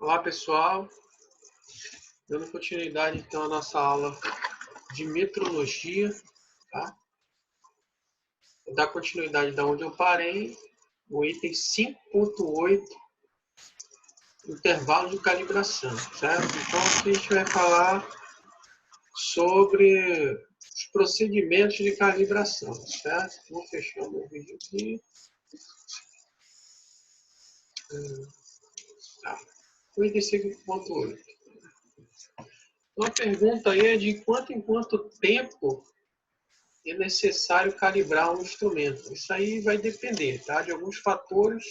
Olá, pessoal. Dando continuidade, então, à nossa aula de metrologia, tá? Vou dar continuidade da onde eu parei, o item 5.8, intervalo de calibração, certo? Então, aqui a gente vai falar sobre os procedimentos de calibração, certo? Vou fechar o meu vídeo aqui. Tá. O item 5.8. Então, a pergunta aí é de quanto em quanto tempo é necessário calibrar um instrumento. Isso aí vai depender, tá? De alguns fatores.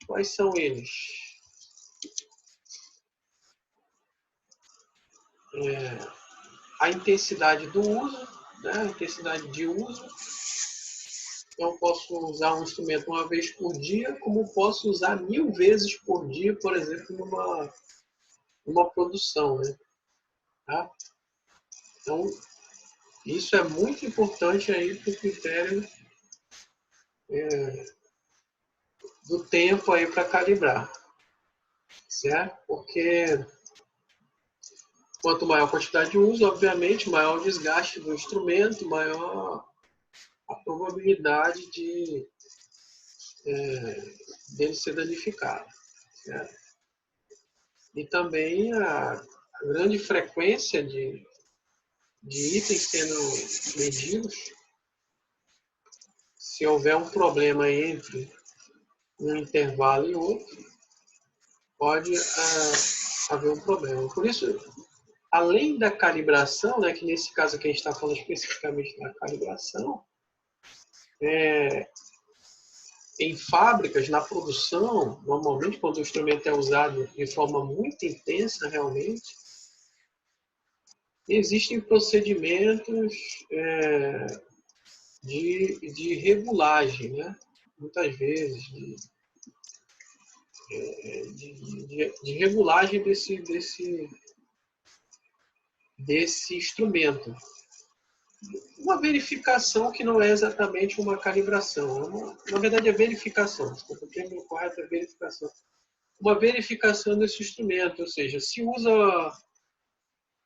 Quais são eles? A intensidade do uso, né? A intensidade de uso. Então, eu posso usar um instrumento uma vez por dia, como posso usar 1000 vezes por dia, por exemplo, numa produção, né? Tá? Então, isso é muito importante aí para o critério do tempo aí para calibrar, certo? Porque quanto maior a quantidade de uso, obviamente, maior o desgaste do instrumento, maior a probabilidade dele ser danificado, certo? E também a grande frequência de itens sendo medidos, se houver um problema entre um intervalo e outro, pode haver um problema. Por isso, além da calibração, né, que nesse caso aqui a gente está falando especificamente da calibração, em fábricas, na produção, normalmente quando o instrumento é usado de forma muito intensa, realmente, existem procedimentos de regulagem, né? Muitas vezes, de regulagem desse instrumento. Uma verificação que não é exatamente uma calibração. Na verdade, é verificação. Desculpa, o termo correto é verificação. Uma verificação desse instrumento, ou seja, se usa,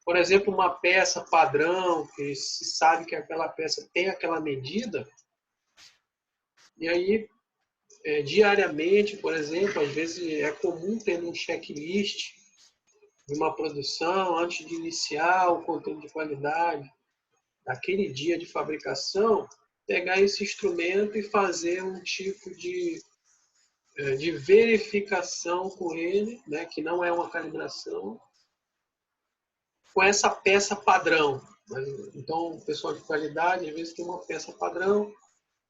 por exemplo, uma peça padrão, que se sabe que aquela peça tem aquela medida, e aí, diariamente, por exemplo, às vezes é comum ter um checklist de uma produção, antes de iniciar o controle de qualidade, daquele dia de fabricação, pegar esse instrumento e fazer um tipo de verificação com ele, né, que não é uma calibração, com essa peça padrão. Então, o pessoal de qualidade, às vezes, tem uma peça padrão,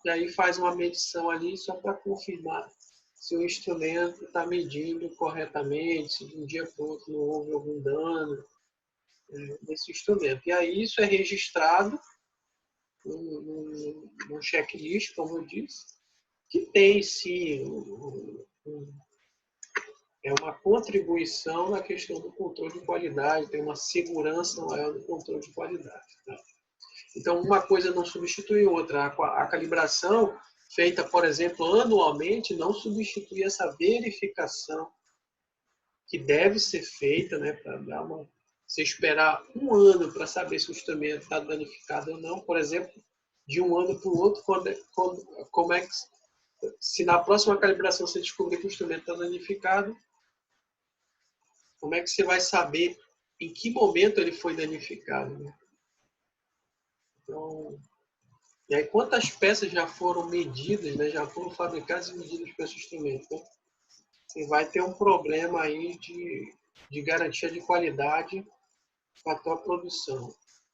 e aí faz uma medição ali só para confirmar se o instrumento está medindo corretamente, se de um dia para o outro não houve algum dano nesse instrumento. E aí isso é registrado num checklist, como eu disse, que tem sim uma contribuição na questão do controle de qualidade, tem uma segurança maior do controle de qualidade. Tá? Então, uma coisa não substitui outra. A calibração feita, por exemplo, anualmente, não substitui essa verificação que deve ser feita, né, para dar uma... Você esperar um ano para saber se o instrumento está danificado ou não, por exemplo, de um ano para o outro, como é que, se na próxima calibração você descobrir que o instrumento está danificado, como é que você vai saber em que momento ele foi danificado? Né? Então, e aí quantas peças já foram medidas, né, já foram fabricadas e medidas para esse instrumento? Né? Você vai ter um problema aí de garantia de qualidade para a tua produção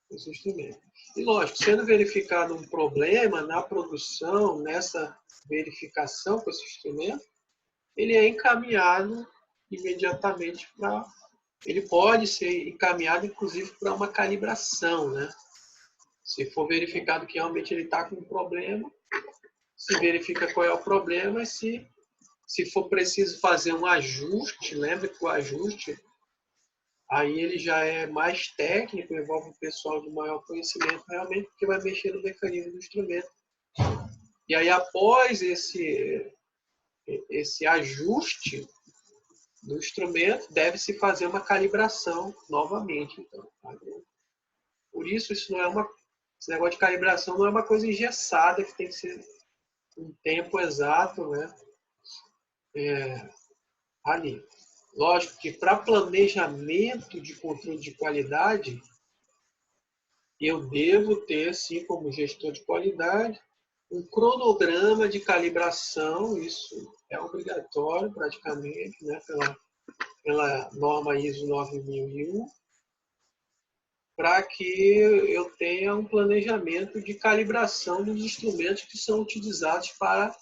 desse instrumento. E lógico, sendo verificado um problema na produção, nessa verificação com esse instrumento, ele é encaminhado imediatamente para... Ele pode ser encaminhado, inclusive, para uma calibração, né? Se for verificado que realmente ele está com um problema, se verifica qual é o problema e se for preciso fazer um ajuste, lembra que o ajuste, aí ele já é mais técnico, envolve o pessoal de maior conhecimento realmente, porque vai mexer no mecanismo do instrumento. E aí, após esse ajuste, do instrumento, deve-se fazer uma calibração novamente. Então, tá? Por isso, esse negócio de calibração não é uma coisa engessada, que tem que ser um tempo exato, né? Ali. Lógico que para planejamento de controle de qualidade, eu devo ter, assim como gestor de qualidade, um cronograma de calibração, isso é obrigatório praticamente, né, pela norma ISO 9001, para que eu tenha um planejamento de calibração dos instrumentos que são utilizados para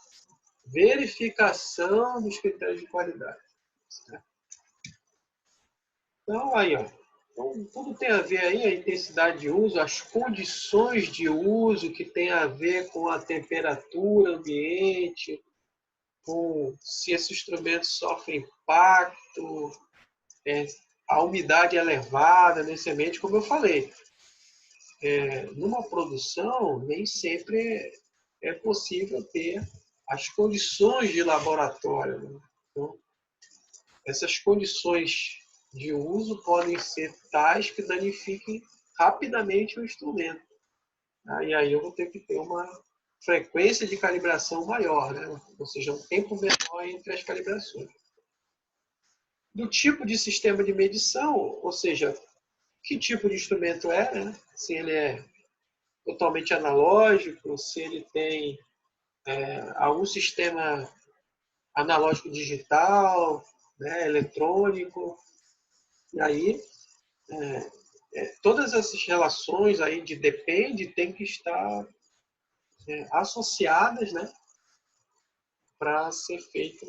verificação dos critérios de qualidade. Então, aí, ó. Então, tudo tem a ver aí, a intensidade de uso, as condições de uso que tem a ver com a temperatura ambiente, com se esse instrumento sofre impacto, a umidade elevada nesse ambiente, como eu falei. Numa produção, nem sempre é possível ter as condições de laboratório. Né? Então, essas condições de uso podem ser tais que danifiquem rapidamente o instrumento. E aí eu vou ter que ter uma frequência de calibração maior, né? Ou seja, um tempo menor entre as calibrações. Do tipo de sistema de medição, ou seja, que tipo de instrumento é, né? Se ele é totalmente analógico, se ele tem algum sistema analógico digital, né? Eletrônico. E aí, todas essas relações aí de depende tem que estar associadas, né? Para ser feito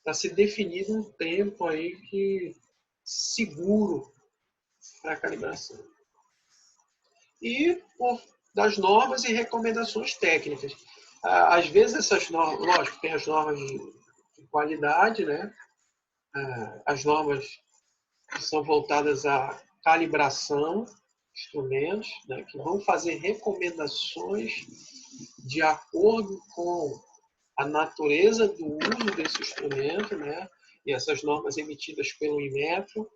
para ser definido um tempo aí seguro para a calibração. E das normas e recomendações técnicas. Às vezes essas normas, lógico, tem as normas de qualidade, né? As normas que são voltadas à calibração de instrumentos, né? Que vão fazer recomendações de acordo com a natureza do uso desse instrumento, né? E essas normas emitidas pelo Inmetro,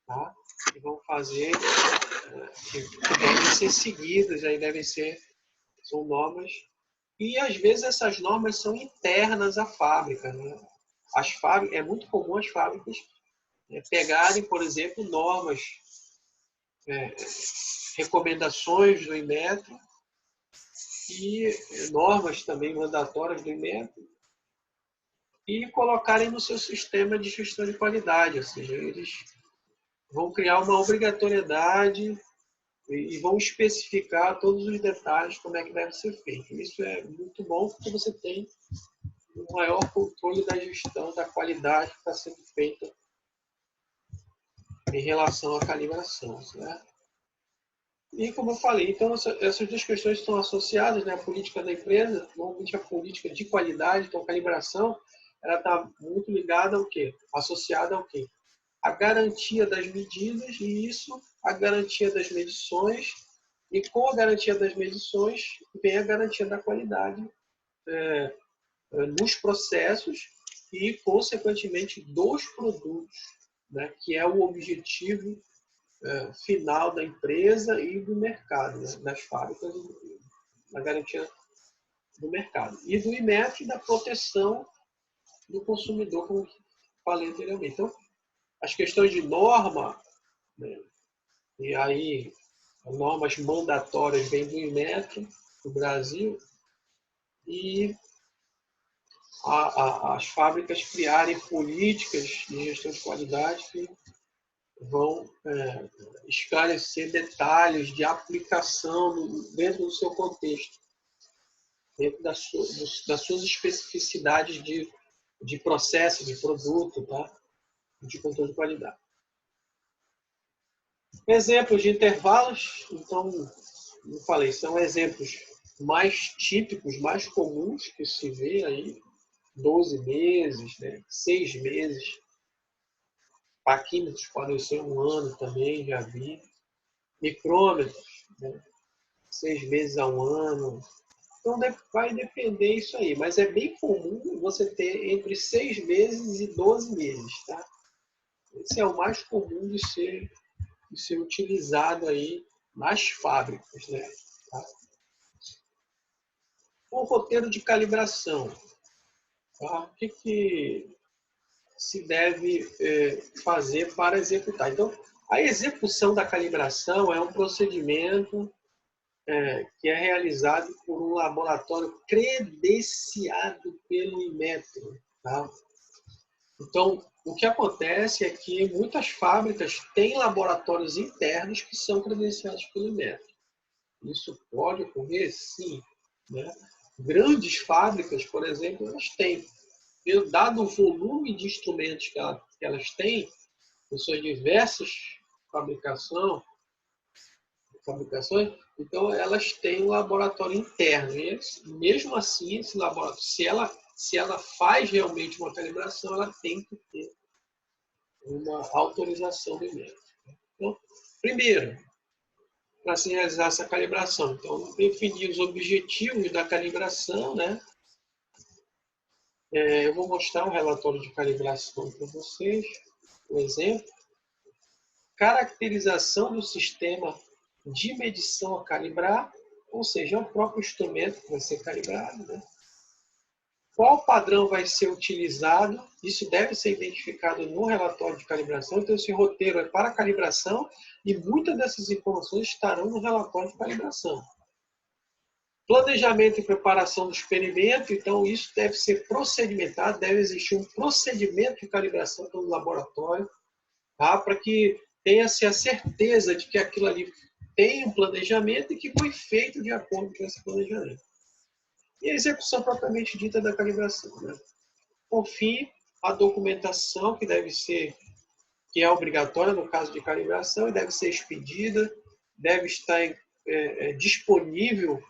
tá? Que vão fazer, que devem ser seguidas, aí são normas, e às vezes essas normas são internas à fábrica, né? É muito comum as fábricas pegarem, por exemplo, normas, recomendações do Inmetro e normas também mandatórias do Inmetro e colocarem no seu sistema de gestão de qualidade, ou seja, eles vão criar uma obrigatoriedade e vão especificar todos os detalhes como é que deve ser feito. Isso é muito bom porque você tem um maior controle da gestão da qualidade que está sendo feita em relação à calibração, né? E como eu falei, então essas duas questões estão associadas, né? A política da empresa, normalmente a política de qualidade, então a calibração, ela está muito ligada ao quê? Associada ao quê? A garantia das medidas e isso, a garantia das medições, e com a garantia das medições vem a garantia da qualidade nos processos e, consequentemente, dos produtos, né, que é o objetivo final da empresa e do mercado, né, das fábricas, a garantia do mercado. E do Inmetro, da proteção do consumidor, como falei anteriormente. Então, as questões de norma, né, e aí normas mandatórias vêm do Inmetro, do Brasil, e as fábricas criarem políticas de gestão de qualidade que vão esclarecer detalhes de aplicação dentro do seu contexto, dentro das suas especificidades de processo, de produto, tá? De controle de qualidade. Exemplos de intervalos, então, como eu falei, são exemplos mais típicos, mais comuns que se vê aí, 12 meses, né? 6 meses. Paquímetros podem ser 1 ano também, já vi. Micrômetros, né? 6 meses a 1 ano. Então vai depender isso aí, mas é bem comum você ter entre 6 meses e 12 meses, tá? Esse é o mais comum de ser utilizado aí nas fábricas, né? Tá? O roteiro de calibração, tá? O que se deve fazer para executar? Então, a execução da calibração é um procedimento que é realizado por um laboratório credenciado pelo Inmetro, tá? Então, o que acontece é que muitas fábricas têm laboratórios internos que são credenciados pelo Inmetro. Isso pode ocorrer, sim, né? Grandes fábricas, por exemplo, elas têm. Dado o volume de instrumentos que elas têm, em suas diversas fabricações, então elas têm um laboratório interno. E mesmo assim, esse laboratório, se ela faz realmente uma calibração, ela tem que ter uma autorização do Inmetro. Então, primeiro, para se realizar essa calibração, então definir os objetivos da calibração, né? Eu vou mostrar um relatório de calibração para vocês, um exemplo. Caracterização do sistema de medição a calibrar, ou seja, é o próprio instrumento que vai ser calibrado, né? Qual padrão vai ser utilizado? Isso deve ser identificado no relatório de calibração. Então, esse roteiro é para calibração e muitas dessas informações estarão no relatório de calibração. Planejamento e preparação do experimento. Então, isso deve ser procedimentado, deve existir um procedimento de calibração pelo laboratório, tá? Para que tenha-se a certeza de que aquilo ali tem um planejamento e que foi feito de acordo com esse planejamento. E a execução propriamente dita da calibração, né? Por fim, a documentação que é obrigatória no caso de calibração e deve ser expedida, deve estar disponível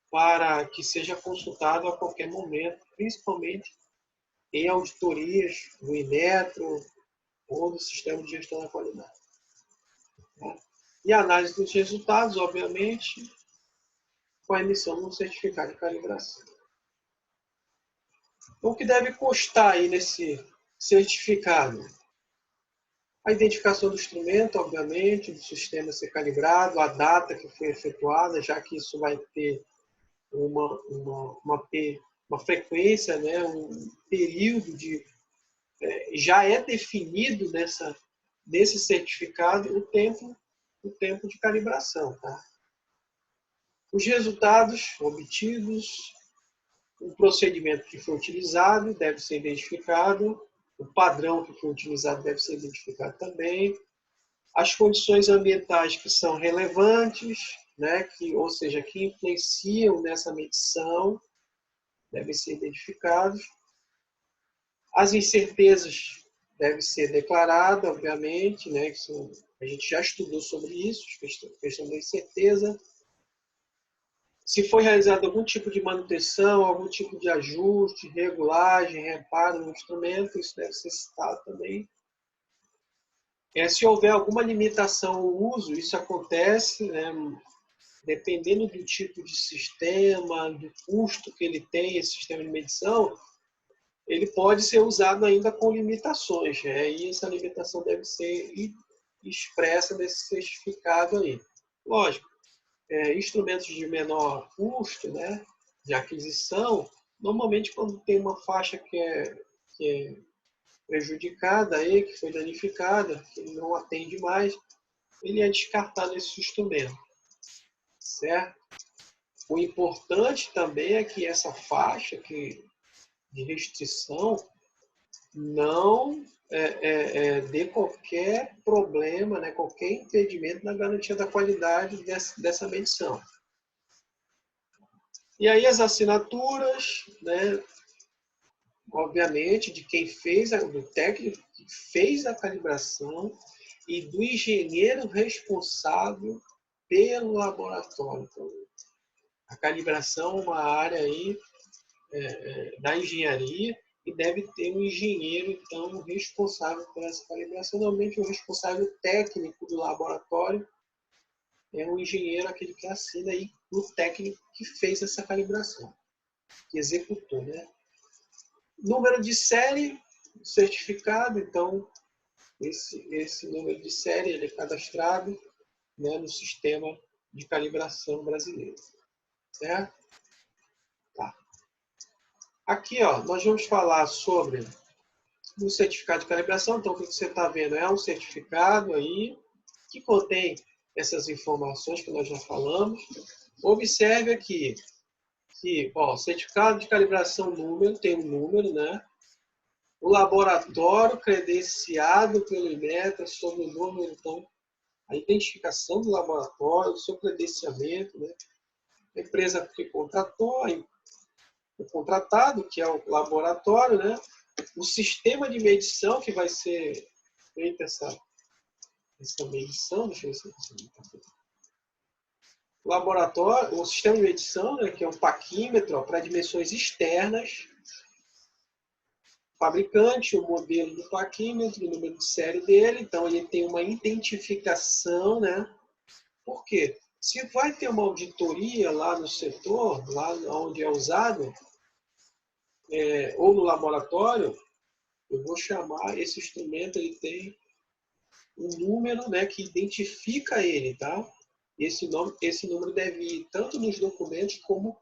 para que seja consultado a qualquer momento, principalmente em auditorias do Inmetro ou do Sistema de Gestão da Qualidade. E a análise dos resultados, obviamente, com a emissão de um certificado de calibração. Então, o que deve constar aí nesse certificado? A identificação do instrumento, obviamente, do sistema ser calibrado, a data que foi efetuada, já que isso vai ter uma frequência, né, um período de... já é definido nesse certificado o tempo de calibração. Tá? Os resultados obtidos, o procedimento que foi utilizado deve ser identificado, o padrão que foi utilizado deve ser identificado também, as condições ambientais que são relevantes, né, ou seja, que influenciam nessa medição, devem ser identificados. As incertezas devem ser declaradas, obviamente, né, a gente já estudou sobre isso, questão da incerteza. Se foi realizado algum tipo de manutenção, algum tipo de ajuste, regulagem, reparo no instrumento, isso deve ser citado também. Se houver alguma limitação ao uso, isso acontece, né, dependendo do tipo de sistema, do custo que ele tem, esse sistema de medição, ele pode ser usado ainda com limitações. E essa limitação deve ser expressa nesse certificado aí. Lógico, instrumentos de menor custo, né, de aquisição, normalmente quando tem uma faixa que é prejudicada, aí, que foi danificada, que não atende mais, ele é descartado esse instrumento. Certo? O importante também é que essa faixa de restrição não dê qualquer problema, né, qualquer impedimento na garantia da qualidade dessa medição. E aí as assinaturas, né, obviamente, de quem fez, do técnico que fez a calibração e do engenheiro responsável pelo laboratório. Então, a calibração é uma área aí da engenharia e deve ter um engenheiro, então, responsável por essa calibração, normalmente o responsável técnico do laboratório, é o engenheiro aquele que assina aí o técnico que fez essa calibração, que executou, né? Número de série, certificado, então esse número de série ele é cadastrado, né, no sistema de calibração brasileiro, certo? Tá. Aqui, ó, nós vamos falar sobre o certificado de calibração. Então, o que você está vendo é um certificado aí que contém essas informações que nós já falamos. Observe aqui que, ó, certificado de calibração número, tem um número, né? O laboratório credenciado pelo Inmetro sobre o número, então, a identificação do laboratório, o seu credenciamento, né? A empresa que contratou, o contratado, que é o laboratório, né? O sistema de medição que vai ser feita essa medição, deixa eu ver se eu o laboratório, o sistema de medição, né, que é um paquímetro para dimensões externas, fabricante, o modelo do paquímetro, o número de série dele, então ele tem uma identificação, né? Por quê? Se vai ter uma auditoria lá no setor, lá onde é usado, ou no laboratório, eu vou chamar esse instrumento, ele tem um número, né, que identifica ele, tá? Esse número deve ir tanto nos documentos como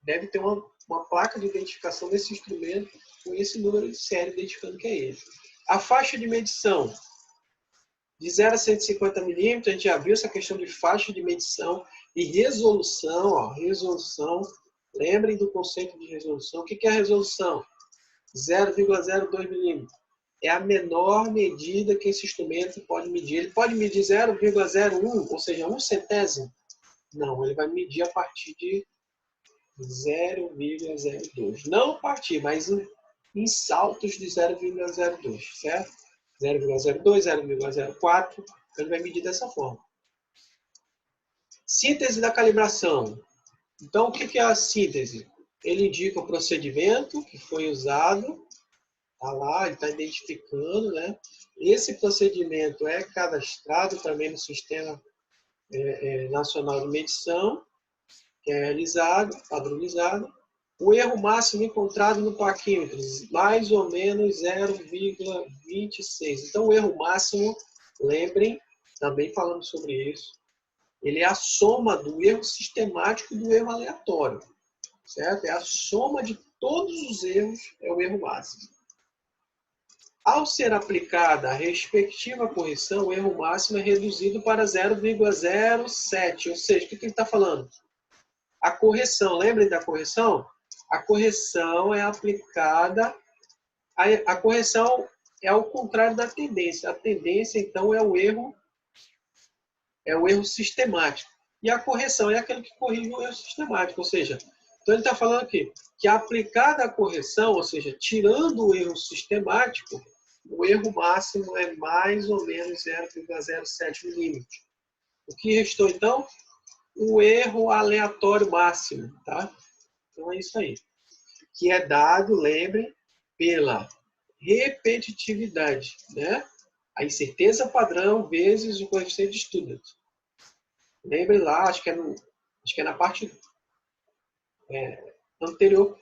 deve ter uma placa de identificação desse instrumento com esse número de série identificando que é ele. A faixa de medição de 0 a 150 milímetros, a gente já viu essa questão de faixa de medição e resolução, ó, resolução. Lembrem do conceito de resolução. O que é a resolução? 0,02 milímetros. É a menor medida que esse instrumento pode medir. Ele pode medir 0,01, ou seja, 1 centésimo? Não, ele vai medir a partir de 0,02. Não a partir, mas em saltos de 0,02, certo? 0,02, 0,04, ele vai medir dessa forma. Síntese da calibração. Então, o que é a síntese? Ele indica o procedimento que foi usado. Está lá, ele está identificando, né? Esse procedimento é cadastrado também no Sistema Nacional de Medição, que é realizado, padronizado. O erro máximo encontrado no paquímetro, mais ou menos 0,26. Então, o erro máximo, lembrem, também falando sobre isso, ele é a soma do erro sistemático e do erro aleatório, certo? É a soma de todos os erros, é o erro máximo. Ao ser aplicada a respectiva correção, o erro máximo é reduzido para 0,07. Ou seja, o que ele está falando? A correção, lembrem da correção? A correção é aplicada... A correção é ao contrário da tendência. A tendência, então, é o erro sistemático. E a correção é aquele que corrige o erro sistemático. Ou seja, então ele está falando aqui que aplicada a correção, ou seja, tirando o erro sistemático, o erro máximo é mais ou menos 0,07 milímetros. O que restou, então? O erro aleatório máximo, tá? Então é isso aí. Que é dado, lembre, pela repetitividade, né? A incerteza padrão vezes o coeficiente de Student. Lembre lá, acho que é na parte anterior,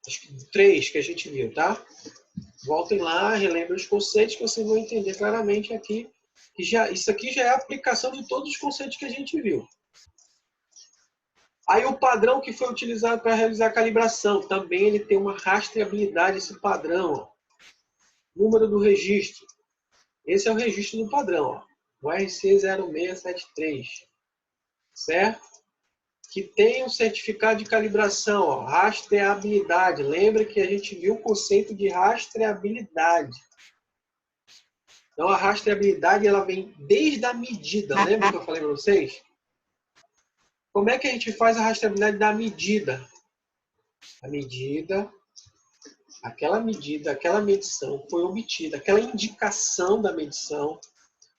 acho que 3 que a gente viu, tá? Voltem lá, relembrem os conceitos que vocês vão entender claramente aqui. Que isso aqui já é a aplicação de todos os conceitos que a gente viu. Aí o padrão que foi utilizado para realizar a calibração, também ele tem uma rastreabilidade, esse padrão. Ó. Número do registro. Esse é o registro do padrão, ó. O RC0673. Certo? Que tem um certificado de calibração, ó, rastreabilidade. Lembra que a gente viu o conceito de rastreabilidade. Então, a rastreabilidade ela vem desde a medida. Lembra que eu falei para vocês? Como é que a gente faz a rastreabilidade da medida? A medida, aquela medição foi obtida, aquela indicação da medição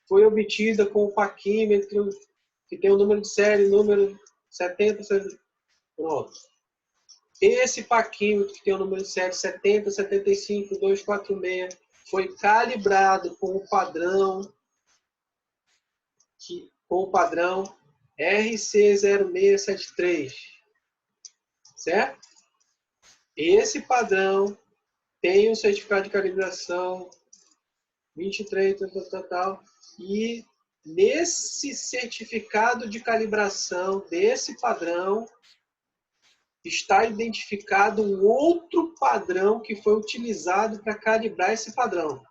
foi obtida com o paquímetro, que tem o número de série, número 70, pronto. Esse paquímetro, que tem o número de série 70, 75, 246, foi calibrado com o padrão RC0673, certo? Esse padrão tem um certificado de calibração 23, tal, e nesse certificado de calibração desse padrão está identificado um outro padrão que foi utilizado para calibrar esse padrão.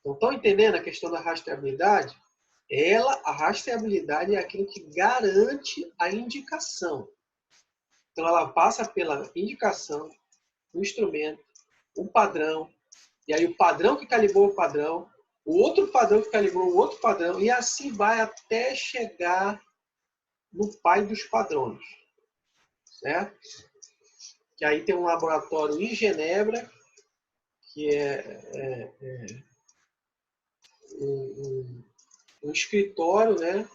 Então, estão entendendo a questão da rastreabilidade? A rastreabilidade é aquilo que garante a indicação. Então, ela passa pela indicação, o instrumento, o padrão, e aí o padrão que calibrou o padrão, o outro padrão que calibrou o outro padrão, e assim vai até chegar no pai dos padrões. Certo? Que aí tem um laboratório em Genebra, que é um escritório, né,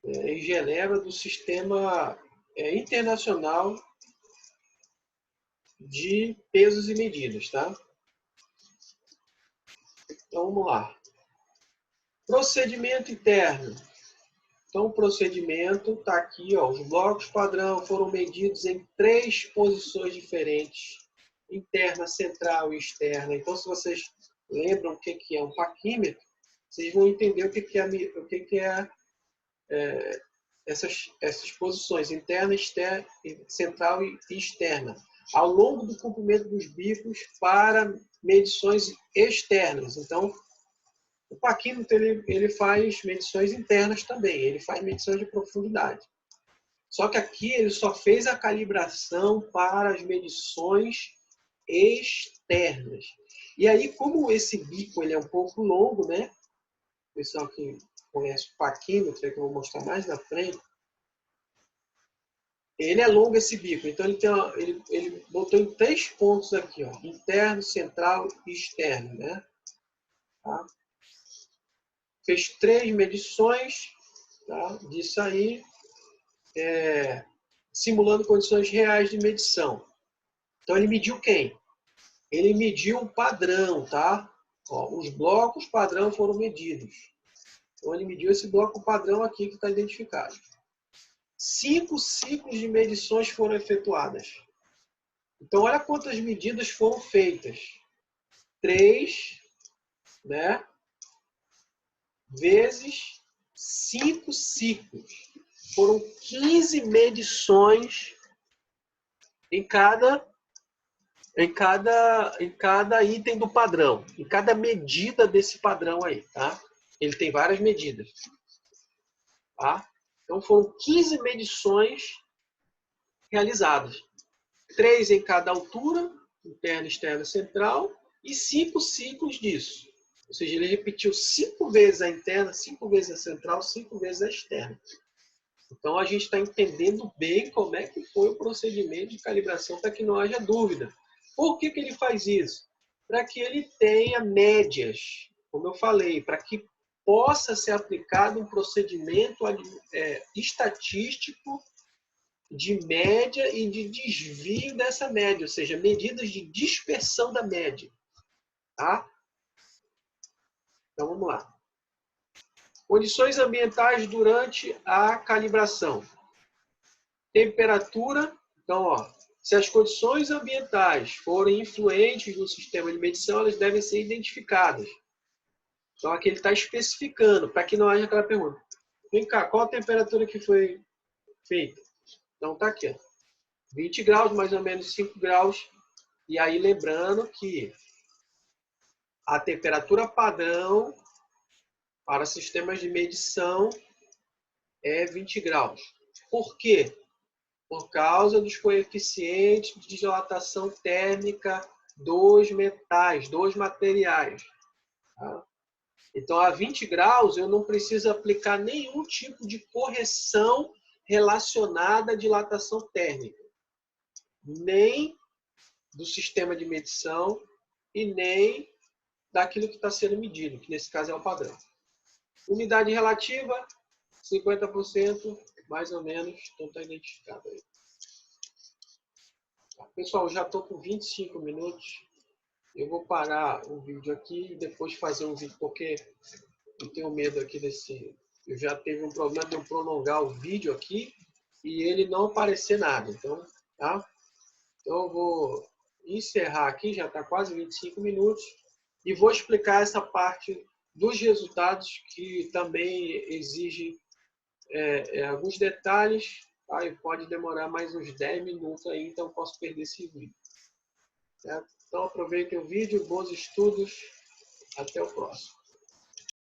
em Genebra do Sistema Internacional de Pesos e Medidas. Tá? Então, vamos lá. Procedimento interno. Então, o procedimento está aqui, ó, os blocos padrão foram medidos em 3 posições diferentes, interna, central e externa. Então, se vocês lembram o que é um paquímetro, vocês vão entender o que é essas posições, interna, externa, central e externa, ao longo do comprimento dos bicos para medições externas. Então, o paquímetro ele faz medições internas também, ele faz medições de profundidade. Só que aqui ele só fez a calibração para as medições externas. E aí, como esse bico ele é um pouco longo, né? O pessoal que conhece o paquímetro, que eu vou mostrar mais na frente, ele é longo esse bico. Então ele botou em 3 pontos aqui, ó, interno, central e externo, né? Tá? Fez 3 medições, tá, disso aí, simulando condições reais de medição. Então, ele mediu quem? Ele mediu o padrão, tá? Ó, os blocos padrão foram medidos. Então, ele mediu esse bloco padrão aqui que está identificado. 5 ciclos de medições foram efetuadas. Então, olha quantas medidas foram feitas. 3, né? Vezes 5 ciclos. Foram 15 medições em cada item do padrão, em cada medida desse padrão aí, tá? Ele tem várias medidas, tá? Então foram 15 medições realizadas. 3 em cada altura, interna, externa, central, e 5 ciclos disso. Ou seja, ele repetiu 5 vezes a interna, 5 vezes a central, 5 vezes a externa. Então, a gente está entendendo bem como é que foi o procedimento de calibração para que não haja dúvida. Por que ele faz isso? Para que ele tenha médias, como eu falei, para que possa ser aplicado um procedimento estatístico de média e de desvio dessa média, ou seja, medidas de dispersão da média. Tá? Então, vamos lá. Condições ambientais durante a calibração. Temperatura. Então, ó, se as condições ambientais forem influentes no sistema de medição, elas devem ser identificadas. Então, aqui ele está especificando, para que não haja aquela pergunta. Vem cá, qual a temperatura que foi feita? Então, está aqui, ó, 20 graus, mais ou menos 5 graus. E aí, lembrando que a temperatura padrão para sistemas de medição é 20 graus. Por quê? Por causa dos coeficientes de dilatação térmica dos metais, dos materiais. Tá? Então, a 20 graus, eu não preciso aplicar nenhum tipo de correção relacionada à dilatação térmica, nem do sistema de medição e nem daquilo que está sendo medido, que nesse caso é o padrão. Umidade relativa, 50%, mais ou menos, então está identificado aí. Pessoal, já estou com 25 minutos. Eu vou parar o vídeo aqui e depois fazer um vídeo, porque eu tenho medo aqui desse Eu já teve um problema de eu prolongar o vídeo aqui e ele não aparecer nada. Então, tá? Então eu vou encerrar aqui, já está quase 25 minutos, e vou explicar essa parte dos resultados que também exige alguns detalhes, tá? E pode demorar mais uns 10 minutos aí, então eu posso perder esse vídeo. Certo? Então aproveitem o vídeo, bons estudos, até o próximo.